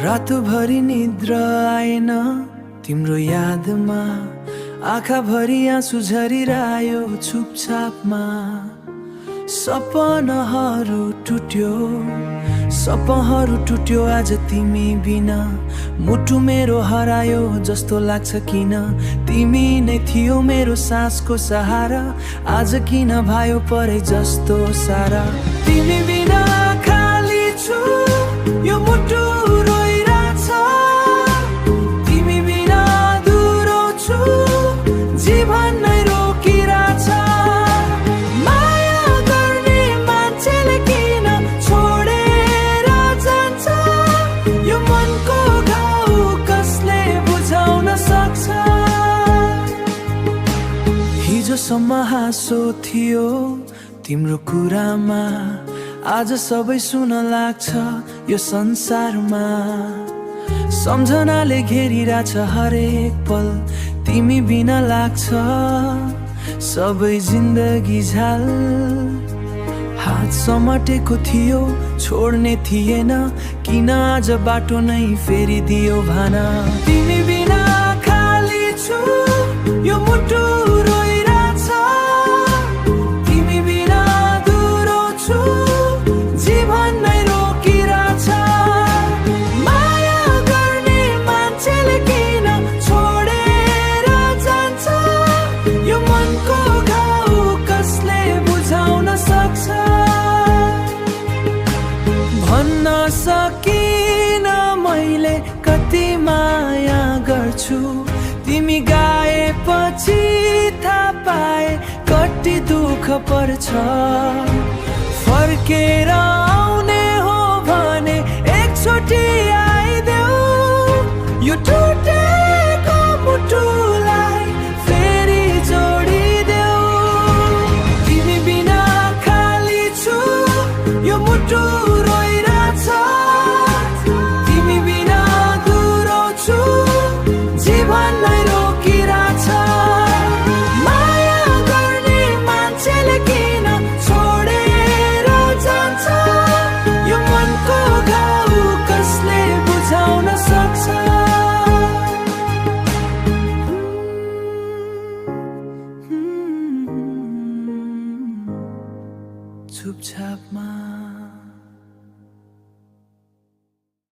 रातभरि निद्र आएन तिम्रो यादमा, आँखाभरि आँसु झरिरह्यो चुपचापमा। सपनाहरू टुट्यो आज तिमी बिना। मुटु मेरो हरायो जस्तो लाग्छ किन, तिमी नै थियो मेरो सासको सहारा। आज किन भयो परे जस्तो सारा, तिमी बिना खाली छु यो मुटु रोइरहेछ। तिमी बिना दुरो छु जीवन नै रोकिरहेछ। माया गर्ने मान्छेले किन छोडेर जान्छ, यो मनको घाउ कसले बुझाउन सक्छ। हिजोसम्म हाँसो थियो तिम्रो कुरामा, आज सबै सुन लाग्छ यो संसारमा। सम्झनाले घेरिरहेछ हरेक पल, तिमी बिना लाग्छ सबै जिन्दगी झ्याल। हात समाटेको थियो छोड्ने थिएन, किन आज बाटो नै फेरिदियो भन। तिमी बिना खाली छु यो मुटु रोइरहेछ। तिमी बिना दुरो छु जीवन नै रोकिरहेछ। माया गर्ने मान्छेले किन छोडेर जान्छ, यो मनको घाउ कसले बुझाउन सक्छ। भन्न सकिन मैले कति माया गर्छु, तिमी गाएपछि थाहा पाए कति दुःख पर्छ। फर्केर आउने हो भने एकचोटि